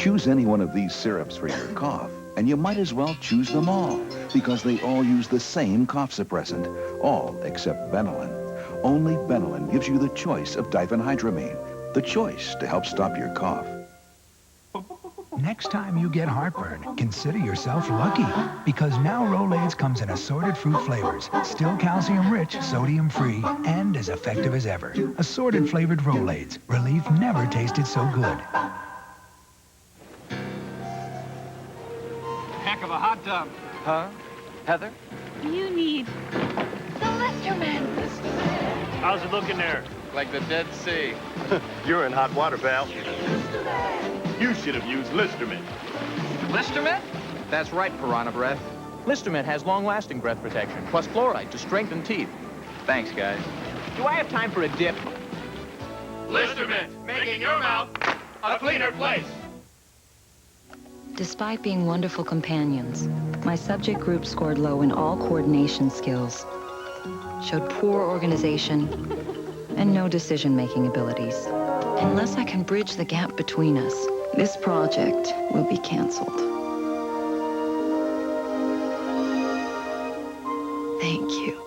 Choose any one of these syrups for your cough, and you might as well choose them all, because they all use the same cough suppressant, all except Benylin. Only Benylin gives you the choice of diphenhydramine, the choice to help stop your cough. Next time you get heartburn, consider yourself lucky, because now Rolaids comes in assorted fruit flavors, still calcium-rich, sodium-free, and as effective as ever. Assorted flavored Rolaids. Relief never tasted so good. Heck of a hot tub. Huh? Heather? You need the Listermint. How's it looking there? Like the Dead Sea. You're in hot water, pal. You should have used Listermint. Listermint? That's right, Piranha Breath. Listermint has long-lasting breath protection, plus fluoride to strengthen teeth. Thanks, guys. Do I have time for a dip? Listermint, making your mouth a cleaner place. Despite being wonderful companions, my subject group scored low in all coordination skills, showed poor organization, and no decision-making abilities. Unless I can bridge the gap between us, this project will be canceled. Thank you.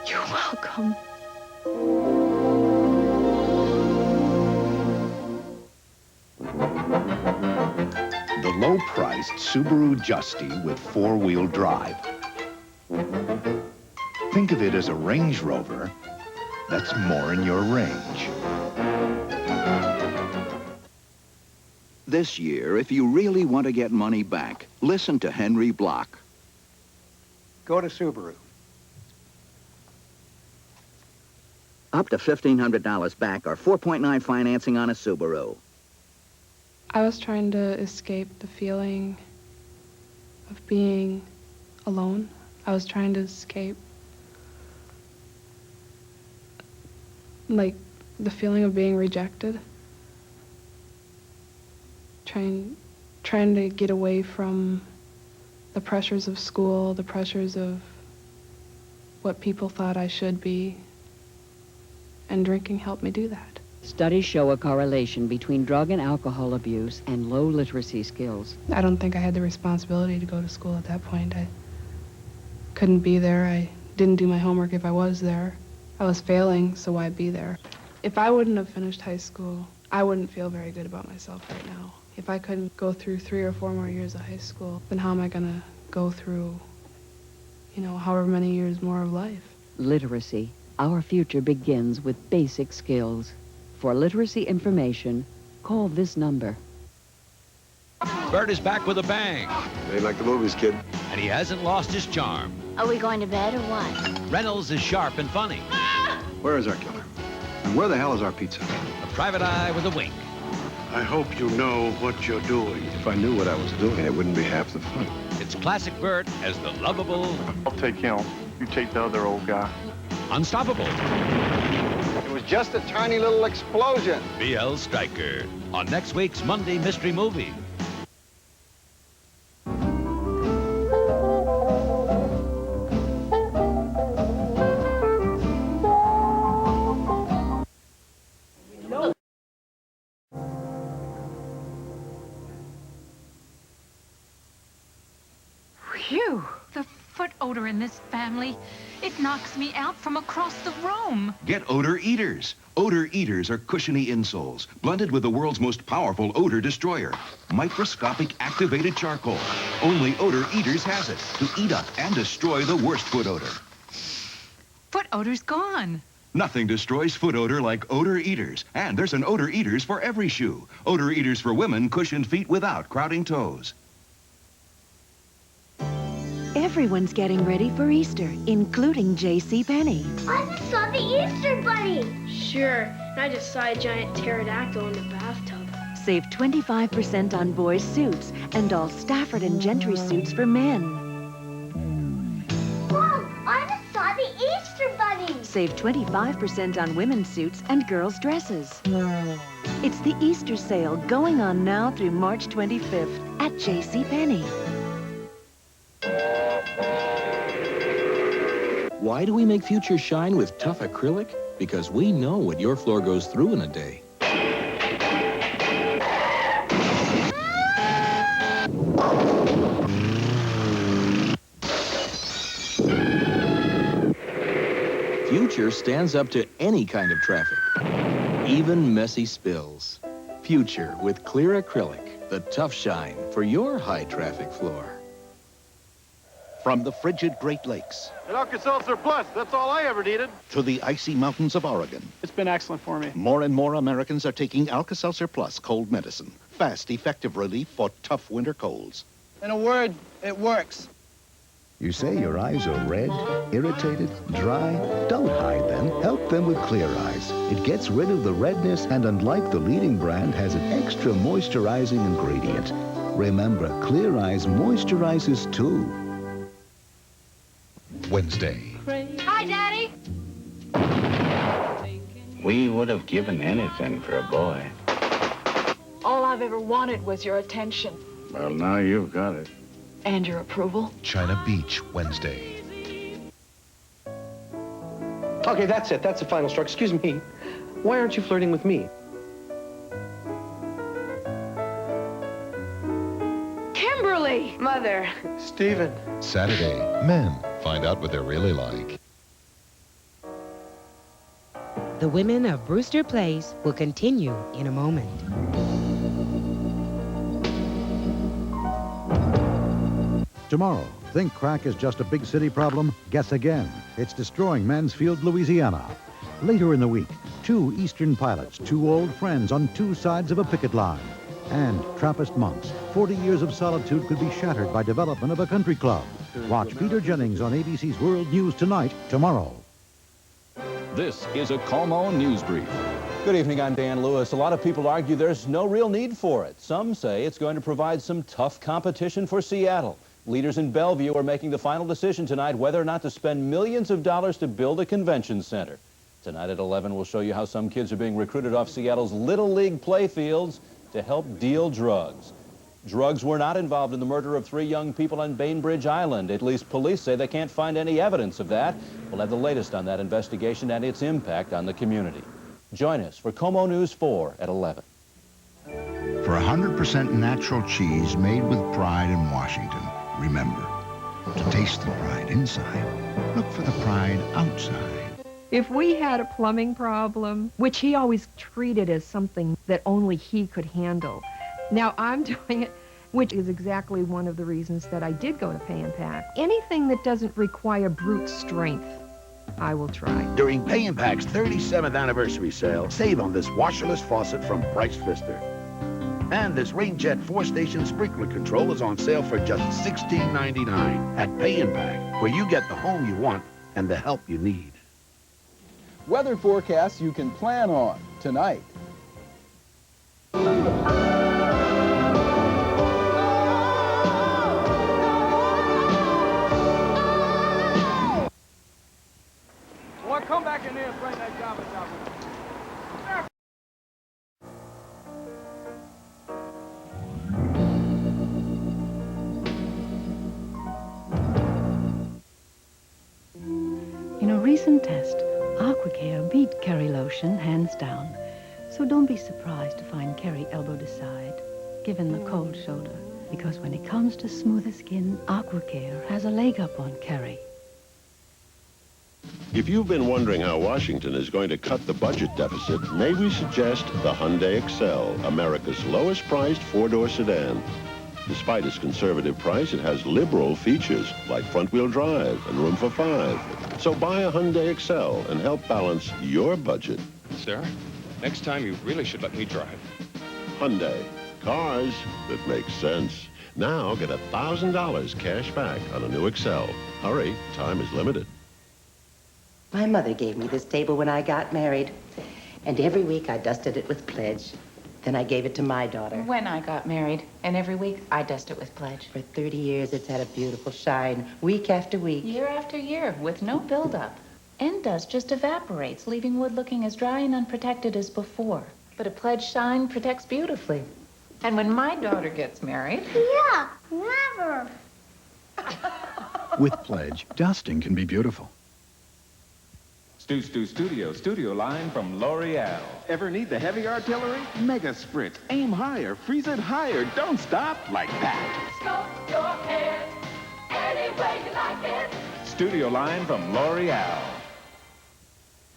You're welcome. The low-priced Subaru Justy with four-wheel drive. Think of it as a Range Rover that's more in your range. This year, if you really want to get money back, listen to Henry Block. Go to Subaru. Up to $1,500 back or 4.9 financing on a Subaru. I was trying to escape the feeling of being alone. I was trying to escape, like, the feeling of being rejected. Trying to get away from the pressures of school, the pressures of what people thought I should be, and drinking helped me do that. Studies show a correlation between drug and alcohol abuse and low literacy skills. I don't think I had the responsibility to go to school at that point. I couldn't be there. I didn't do my homework if I was there. I was failing, so why be there? If I wouldn't have finished high school, I wouldn't feel very good about myself right now. If I couldn't go through 3 or 4 more years of high school, then how am I gonna go through, you know, however many years more of life? Literacy. Our future begins with basic skills. For literacy information, call this number. Bert is back with a bang. Ain't like the movies, kid. And he hasn't lost his charm. Are we going to bed or what? Reynolds is sharp and funny. Where is our killer? And where the hell is our pizza? A private eye with a wink. I hope you know what you're doing. If I knew what I was doing, it wouldn't be half the fun. It's classic Bert as the lovable... I'll take him. You take the other old guy. Unstoppable. It was just a tiny little explosion. B.L. Stryker on next week's Monday Mystery Movie. Phew! The foot odor in this family, it knocks me out from across the room. Get Odor Eaters. Odor Eaters are cushiony insoles, blended with the world's most powerful odor destroyer, microscopic activated charcoal. Only Odor Eaters has it to eat up and destroy the worst foot odor. Foot odor's gone. Nothing destroys foot odor like Odor Eaters. And there's an Odor Eaters for every shoe. Odor Eaters for women, cushioned feet without crowding toes. Everyone's getting ready for Easter, including JCPenney. I just saw the Easter Bunny. Sure, I just saw a giant pterodactyl in the bathtub. Save 25% on boys' suits and all Stafford and Gentry suits for men. Mom, I just saw the Easter Bunny. Save 25% on women's suits and girls' dresses. It's the Easter sale going on now through March 25th at JCPenney. Why do we make Future shine with tough acrylic? Because we know what your floor goes through in a day. Future stands up to any kind of traffic, even messy spills. Future with clear acrylic, the tough shine for your high-traffic floor. From the frigid Great Lakes An Alka-Seltzer Plus, that's all I ever needed. to the icy mountains of Oregon, It's been excellent for me. more and more Americans are taking Alka-Seltzer Plus cold medicine. Fast, effective relief for tough winter colds. In a word, it works. You say your eyes are red, irritated, dry? Don't hide them. Help them with Clear Eyes. It gets rid of the redness and, unlike the leading brand, has an extra moisturizing ingredient. Remember, Clear Eyes moisturizes too. Wednesday. Hi, Daddy. We would have given anything for a boy. All I've ever wanted was your attention. Well, now you've got it. And your approval. China Beach, Wednesday. Okay, that's it. That's the final straw. Excuse me. Why aren't you flirting with me? Kimberly! Mother. Stephen. Saturday. Men find out what they're really like. The Women of Brewster Place will continue in a moment. Tomorrow, think crack is just a big city problem? Guess again. It's destroying Mansfield, Louisiana. Later in the week, 2 Eastern pilots, 2 old friends on 2 sides of a picket line. And Trappist monks, 40 years of solitude could be shattered by development of a country club. Watch Peter Jennings on ABC's World News Tonight, tomorrow. This is a KOMO Newsbrief. Good evening, I'm Dan Lewis. A lot of people argue there's no real need for it. Some say it's going to provide some tough competition for Seattle. Leaders in Bellevue are making the final decision tonight whether or not to spend millions of dollars to build a convention center. Tonight at 11, we'll show you how some kids are being recruited off Seattle's Little League playfields to help deal drugs. Drugs were not involved in the murder of 3 young people on Bainbridge Island. At least police say they can't find any evidence of that. We'll have the latest on that investigation and its impact on the community. Join us for KOMO News 4 at 11. For 100% natural cheese made with pride in Washington, remember, to taste the pride inside, look for the pride outside. If we had a plumbing problem, which he always treated as something that only he could handle, now I'm doing it, which is exactly one of the reasons that I did go to Pay and Pack. Anything that doesn't require brute strength, I will try. During Pay and Pack's 37th anniversary sale, save on this washerless faucet from Price Pfister. And this Rainjet 4-station sprinkler control is on sale for just $16.99 at Pay and Pack, where you get the home you want and the help you need. Weather forecasts you can plan on tonight. Well, come back in here and bring that garbage out with you. In a recent test, Aqua Care beat Kerry lotion hands down. So don't be surprised to find Kerry elbowed aside, given the cold shoulder. Because when it comes to smoother skin, Aqua Care has a leg up on Kerry. If you've been wondering how Washington is going to cut the budget deficit, may we suggest the Hyundai Excel, America's lowest priced 4-door sedan. Despite its conservative price, it has liberal features like front-wheel drive and room for 5. So buy a Hyundai Excel and help balance your budget. Sir, next time you really should let me drive. Hyundai, cars that make sense. Now get $1,000 cash back on a new Excel. Hurry, time is limited. My mother gave me this table when I got married, and every week I dusted it with Pledge. Then I gave it to my daughter. When I got married, and every week I dust it with Pledge. For 30 years, it's had a beautiful shine, week after week. Year after year, with no buildup. End dust just evaporates, leaving wood looking as dry and unprotected as before. But a Pledge shine protects beautifully. And when my daughter gets married... Yeah, never. With Pledge, dusting can be beautiful. Studio line from L'Oreal. Ever need the heavy artillery? Mega Sprint. Aim higher, freeze it higher. Don't stop like that. Sculpt your hair any way you like it. Studio line from L'Oreal.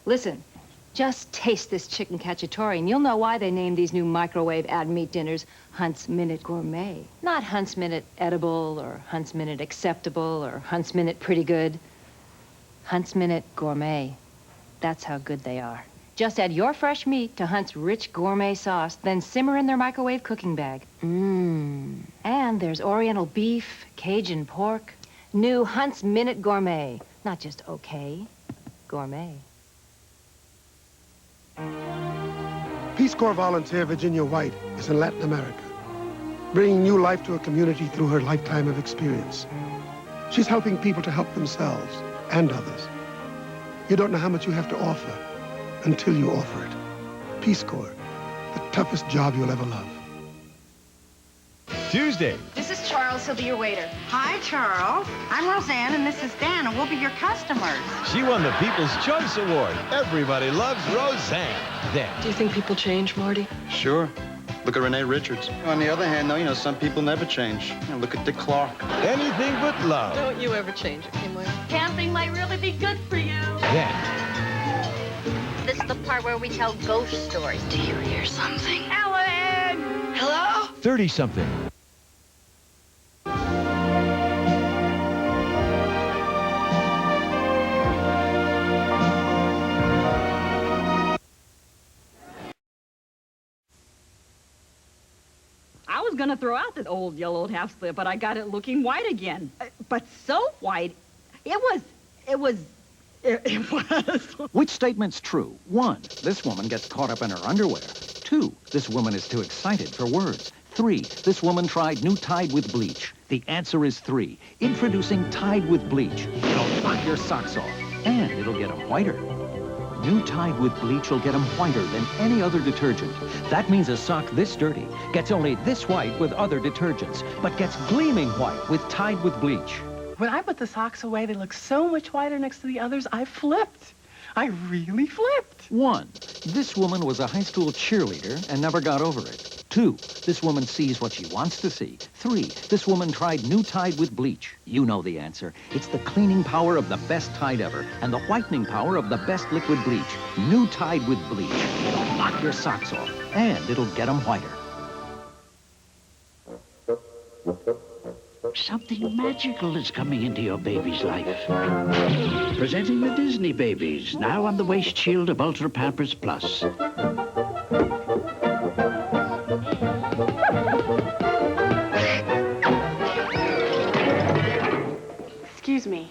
Listen, just taste this chicken cacciatore and you'll know why they named these new microwave add meat dinners Hunt's Minute Gourmet. Not Hunt's Minute Edible or Hunt's Minute Acceptable or Hunt's Minute Pretty Good. Hunt's Minute Gourmet. That's how good they are. Just add your fresh meat to Hunt's rich gourmet sauce, then simmer in their microwave cooking bag. Mmm. And there's Oriental beef, Cajun pork. New Hunt's Minute Gourmet. Not just okay, gourmet. Peace Corps volunteer Virginia White is in Latin America, bringing new life to a community through her lifetime of experience. She's helping people to help themselves and others. You don't know how much you have to offer until you offer it. Peace Corps, the toughest job you'll ever love. Tuesday. This is Charles. He'll be your waiter. Hi, Charles. I'm Roseanne, and this is Dan, and we'll be your customers. She won the People's Choice Award. Everybody loves Roseanne. Then. Do you think people change, Marty? Sure. Look at Renee Richards. On the other hand, though, some people never change. Look at Dick Clark. Anything but love. Don't you ever change, Kimberly? Camping might really be good for you. Then. This is the part where we tell ghost stories. Do you hear something? Ellen! Hello? 30-something. I was going to throw out that old yellowed half split, but I got it looking white again. But so white, it was. Which statement's true? 1, this woman gets caught up in her underwear. 2, this woman is too excited for words. 3, this woman tried new Tide with bleach. The answer is 3. Introducing Tide with bleach. It'll knock your socks off, and it'll get them whiter. New Tide with bleach will get them whiter than any other detergent. That means a sock this dirty gets only this white with other detergents, but gets gleaming white with Tide with bleach. When I put the socks away, they look so much whiter next to the others, I flipped. I really flipped. 1, this woman was a high school cheerleader and never got over it. 2, this woman sees what she wants to see. 3, this woman tried new Tide with bleach. You know the answer. It's the cleaning power of the best Tide ever and the whitening power of the best liquid bleach. New Tide with bleach. It'll knock your socks off, and it'll get them whiter. Something magical is coming into your baby's life. Presenting the Disney babies, now on the waist shield of Ultra Pampers Plus. Excuse me.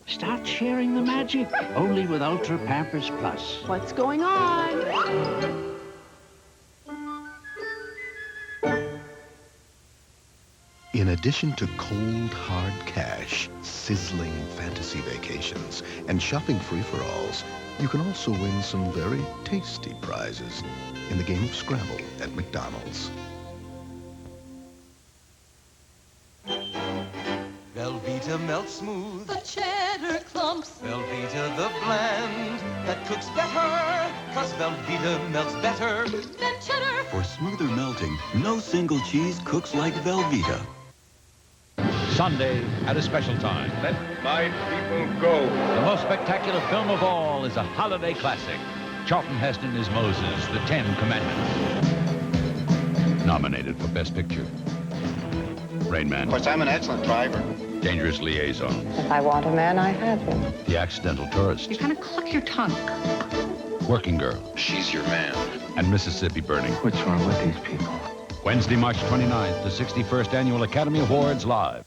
Start sharing the magic, only with Ultra Pampers Plus. What's going on? In addition to cold, hard cash, sizzling fantasy vacations, and shopping free-for-alls, you can also win some very tasty prizes in the game of Scrabble at McDonald's. Velveeta melts smooth. The cheddar clumps. Velveeta the bland that cooks better. 'Cause Velveeta melts better than cheddar. For smoother melting, no single cheese cooks like Velveeta. Sunday at a special time. Let my people go. The most spectacular film of all is a holiday classic. Charlton Heston is Moses, the 10 Commandments. Nominated for Best Picture. Rain Man. Of course, I'm an excellent driver. Dangerous Liaison. If I want a man, I have him. The Accidental Tourist. You kind of cluck your tongue. Working Girl. She's your man. And Mississippi Burning. What's wrong with these people? Wednesday, March 29th, the 61st Annual Academy Awards live.